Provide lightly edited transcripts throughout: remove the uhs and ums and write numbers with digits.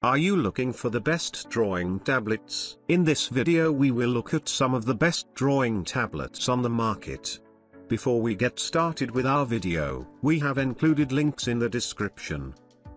Are you looking for the best drawing tablets? In this video we will look at some of the best drawing tablets on the market. Before we get started with our video, we have included links in the description.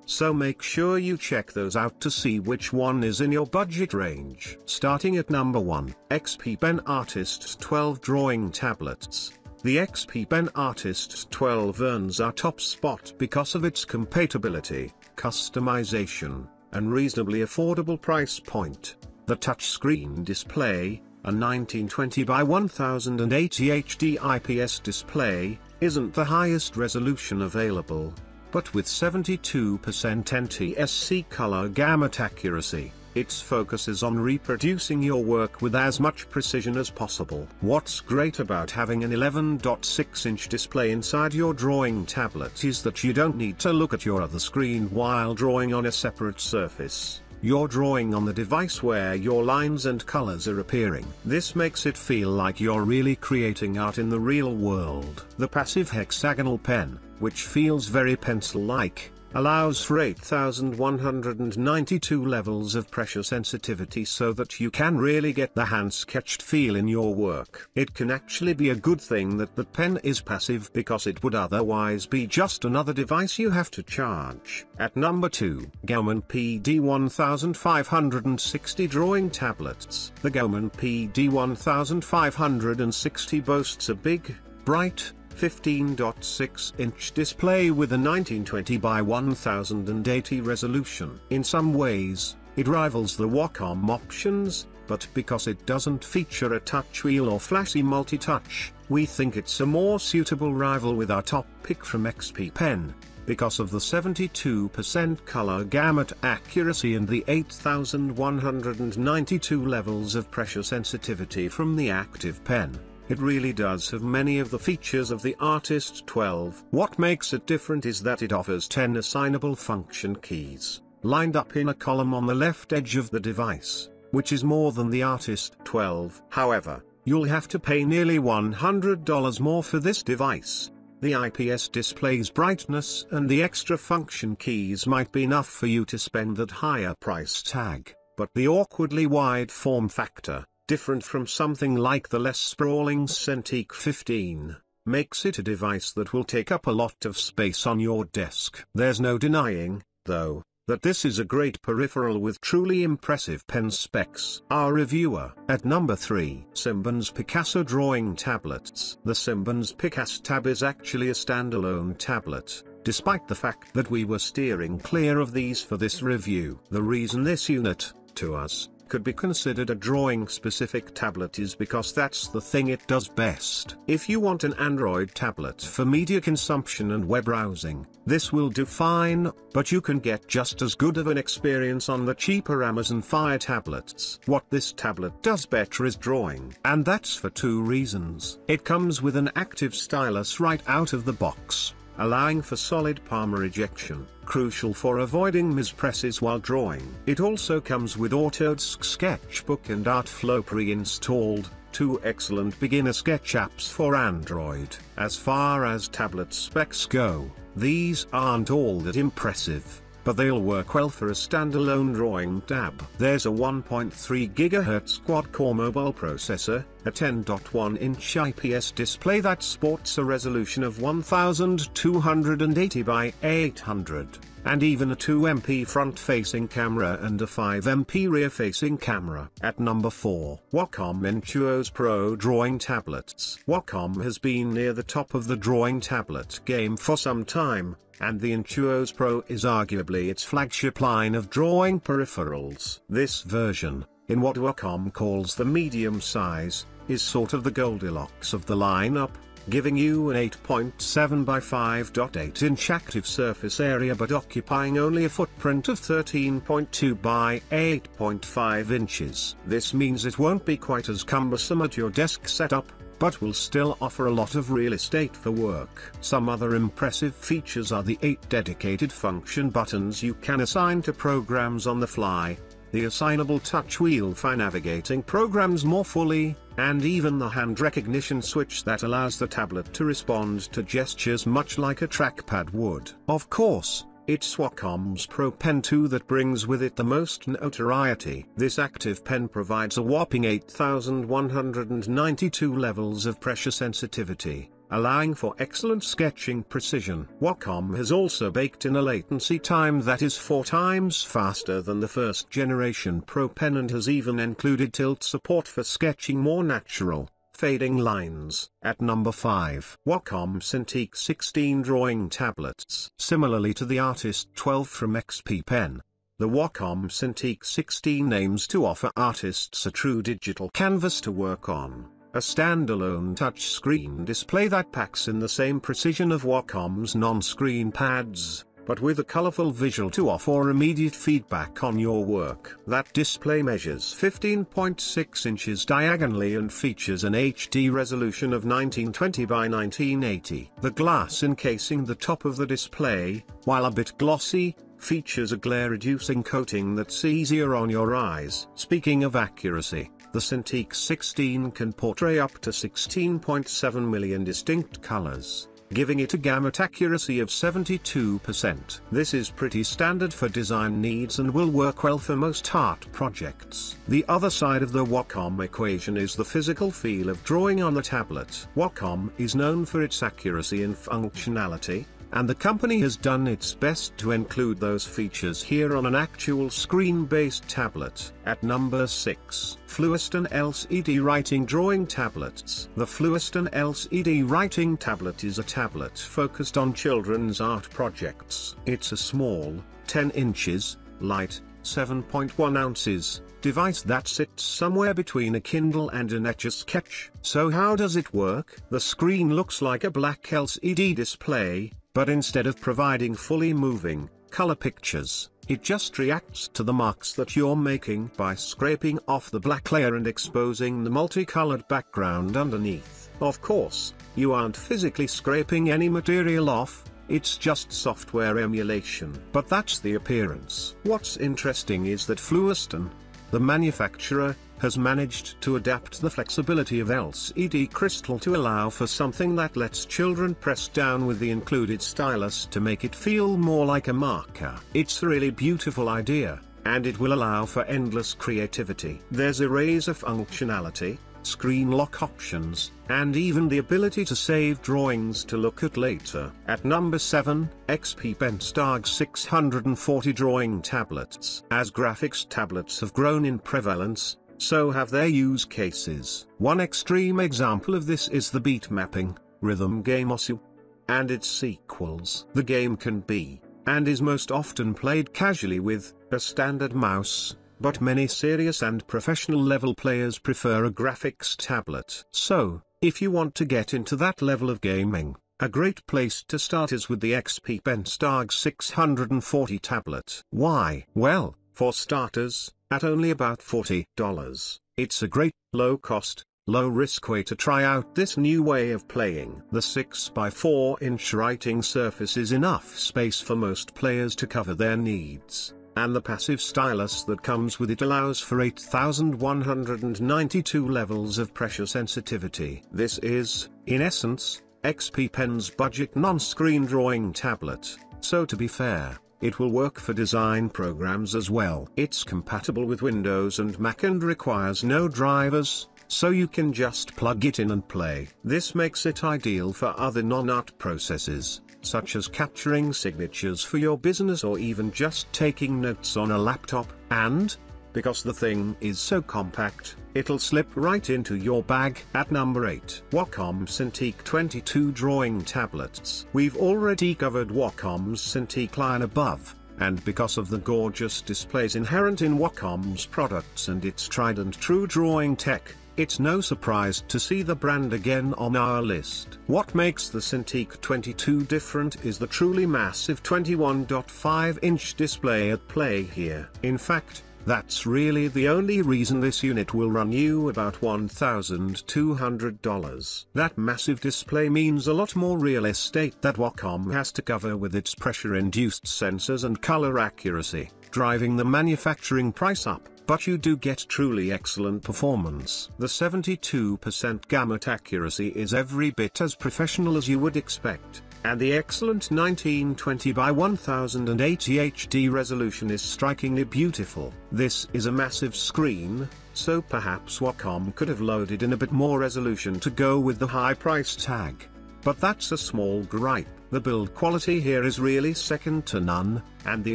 So make sure you check those out to see which one is in your budget range. Starting at number 1, XP Pen Artist 12 Drawing Tablets. The XP Pen Artist 12 earns our top spot because of its compatibility, customization, and reasonably affordable price point. The touchscreen display, a 1920 by 1080 HD IPS display, isn't the highest resolution available, but with 72% NTSC color gamut accuracy, its focus is on reproducing your work with as much precision as possible. What's great about having an 11.6-inch display inside your drawing tablet is that you don't need to look at your other screen while drawing on a separate surface. You're drawing on the device where your lines and colors are appearing. This makes it feel like you're really creating art in the real world. The passive hexagonal pen, which feels very pencil-like, allows for 8192 levels of pressure sensitivity so that you can really get the hand-sketched feel in your work. It can actually be a good thing that the pen is passive because it would otherwise be just another device you have to charge. At number 2, Gomen PD 1560 Drawing Tablets. The Gomen PD 1560 boasts a big, bright, 15.6-inch display with a 1920 by 1080 resolution. In some ways, it rivals the Wacom options, but because it doesn't feature a touch wheel or flashy multi-touch, we think it's a more suitable rival with our top pick from XP Pen, because of the 72% color gamut accuracy and the 8192 levels of pressure sensitivity from the active pen. It really does have many of the features of the Artist 12. What makes it different is that it offers 10 assignable function keys, lined up in a column on the left edge of the device, which is more than the Artist 12. However, you'll have to pay nearly $100 more for this device. The IPS display's brightness and the extra function keys might be enough for you to spend that higher price tag, but the awkwardly wide form factor, different from something like the less sprawling Cintiq 15, makes it a device that will take up a lot of space on your desk. There's no denying, though, that this is a great peripheral with truly impressive pen specs. Our reviewer. At number 3, Samson Picasso Drawing Tablets. The Samson Picasso tab is actually a standalone tablet, despite the fact that we were steering clear of these for this review. The reason this unit, to us, could be considered a drawing-specific tablet is because that's the thing it does best. If you want an Android tablet for media consumption and web browsing, this will do fine, but you can get just as good of an experience on the cheaper Amazon Fire tablets. What this tablet does better is drawing, and that's for 2 reasons. It comes with an active stylus right out of the box, allowing for solid palmar ejection, crucial for avoiding mispresses while drawing. It also comes with Autodesk Sketchbook and Artflow pre-installed, 2 excellent beginner sketch apps for Android. As far as tablet specs go, these aren't all that impressive, but they'll work well for a standalone drawing tab. There's a 1.3 GHz quad-core mobile processor, a 10.1-inch IPS display that sports a resolution of 1280 by 800, and even a 2MP front-facing camera and a 5MP rear-facing camera. At number 4, Wacom Intuos Pro Drawing Tablets. Wacom has been near the top of the drawing tablet game for some time, and the Intuos Pro is arguably its flagship line of drawing peripherals. This version, in what Wacom calls the medium size, is sort of the Goldilocks of the lineup, giving you an 8.7 by 5.8-inch active surface area but occupying only a footprint of 13.2 by 8.5 inches. This means it won't be quite as cumbersome at your desk setup, but will still offer a lot of real estate for work. Some other impressive features are the 8 dedicated function buttons you can assign to programs on the fly, the assignable touch wheel for navigating programs more fully, and even the hand recognition switch that allows the tablet to respond to gestures much like a trackpad would. Of course, It's Wacom's Pro Pen 2 that brings with it the most notoriety. This active pen provides a whopping 8,192 levels of pressure sensitivity, allowing for excellent sketching precision. Wacom has also baked in a latency time that is 4 times faster than the first generation Pro Pen and has even included tilt support for sketching more natural, fading lines. At number 5, Wacom Cintiq 16 drawing tablets. Similarly to the Artist 12 from XP Pen, the Wacom Cintiq 16 aims to offer artists a true digital canvas to work on. A standalone touchscreen display that packs in the same precision of Wacom's non-screen pads, but with a colorful visual to offer immediate feedback on your work. That display measures 15.6 inches diagonally and features an HD resolution of 1920 by 1980. The glass encasing the top of the display, while a bit glossy, features a glare-reducing coating that's easier on your eyes. Speaking of accuracy, the Cintiq 16 can portray up to 16.7 million distinct colors, giving it a gamut accuracy of 72%. This is pretty standard for design needs and will work well for most art projects. The other side of the Wacom equation is the physical feel of drawing on the tablet. Wacom is known for its accuracy and functionality, and the company has done its best to include those features here on an actual screen-based tablet. At number 6, Fluiston LCD Writing Drawing Tablets. The Fluiston LCD Writing Tablet is a tablet focused on children's art projects. It's a small, 10 inches, light, 7.1 ounces, device that sits somewhere between a Kindle and an Etch-a-Sketch. So how does it work? The screen looks like a black LCD display, but instead of providing fully moving, color pictures, it just reacts to the marks that you're making by scraping off the black layer and exposing the multicolored background underneath. Of course, you aren't physically scraping any material off, it's just software emulation. But that's the appearance. What's interesting is that Fluiston, the manufacturer, has managed to adapt the flexibility of LCD crystal to allow for something that lets children press down with the included stylus to make it feel more like a marker. It's a really beautiful idea, and it will allow for endless creativity. There's eraser functionality, screen lock options, and even the ability to save drawings to look at later. At number 7, XP Penstarg 640 Drawing Tablets. As graphics tablets have grown in prevalence, so have their use cases. One extreme example of this is the beat mapping, rhythm game Osu, and its sequels. The game can be, and is most often played casually with, a standard mouse, but many serious and professional level players prefer a graphics tablet. So, if you want to get into that level of gaming, a great place to start is with the XP Penstarg 640 tablet. Why? Well, for starters, at only about $40, it's a great, low-cost, low-risk way to try out this new way of playing. The 6x4-inch writing surface is enough space for most players to cover their needs, and the passive stylus that comes with it allows for 8,192 levels of pressure sensitivity. This is, in essence, XP Pen's budget non-screen drawing tablet, so to be fair, it will work for design programs as well. It's compatible with Windows and Mac and requires no drivers, so you can just plug it in and play. This makes it ideal for other non-art processes, such as capturing signatures for your business or even just taking notes on a laptop, and, because the thing is so compact, it'll slip right into your bag. At number 8, Wacom Cintiq 22 Drawing Tablets. We've already covered Wacom's Cintiq line above, and because of the gorgeous displays inherent in Wacom's products and its tried and true drawing tech, it's no surprise to see the brand again on our list. What makes the Cintiq 22 different is the truly massive 21.5-inch display at play here. In fact, that's really the only reason this unit will run you about $1,200. That massive display means a lot more real estate that Wacom has to cover with its pressure-induced sensors and color accuracy, driving the manufacturing price up, but you do get truly excellent performance. The 72% gamut accuracy is every bit as professional as you would expect, And the excellent 1920 by 1080 HD resolution is strikingly beautiful. This is a massive screen, so perhaps Wacom could have loaded in a bit more resolution to go with the high price tag. But that's a small gripe. The build quality here is really second to none, and the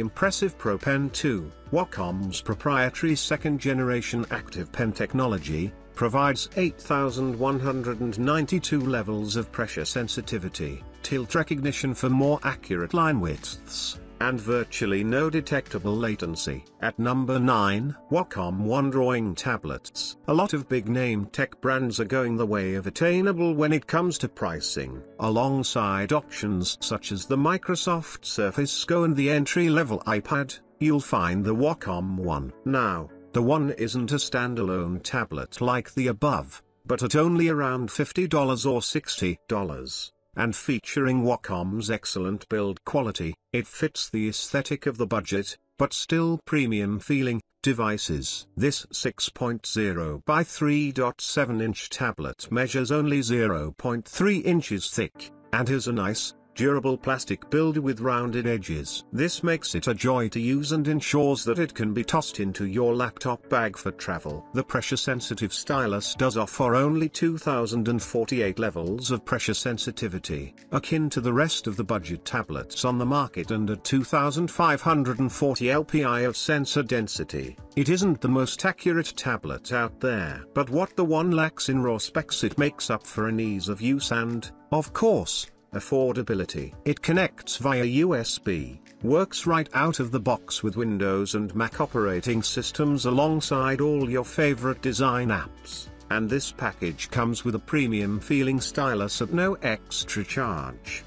impressive Pro Pen 2, Wacom's proprietary second generation active pen technology, provides 8192 levels of pressure sensitivity, tilt recognition for more accurate line widths, and virtually no detectable latency. At number 9, Wacom One Drawing Tablets. A lot of big-name tech brands are going the way of attainable when it comes to pricing. Alongside options such as the Microsoft Surface Go and the entry-level iPad, you'll find the Wacom One. Now, the One isn't a standalone tablet like the above, but at only around $50 or $60. And featuring Wacom's excellent build quality, it fits the aesthetic of the budget, but still premium feeling, devices. This 6.0 by 3.7 inch tablet measures only 0.3 inches thick, and has a nice, durable plastic build with rounded edges. This makes it a joy to use and ensures that it can be tossed into your laptop bag for travel. The pressure-sensitive stylus does offer only 2048 levels of pressure sensitivity, akin to the rest of the budget tablets on the market, and at 2540 lpi of sensor density. It isn't the most accurate tablet out there, but what the One lacks in raw specs it makes up for in ease of use and, of course, affordability. It connects via USB, works right out of the box with Windows and Mac operating systems alongside all your favorite design apps, and this package comes with a premium feeling stylus at no extra charge.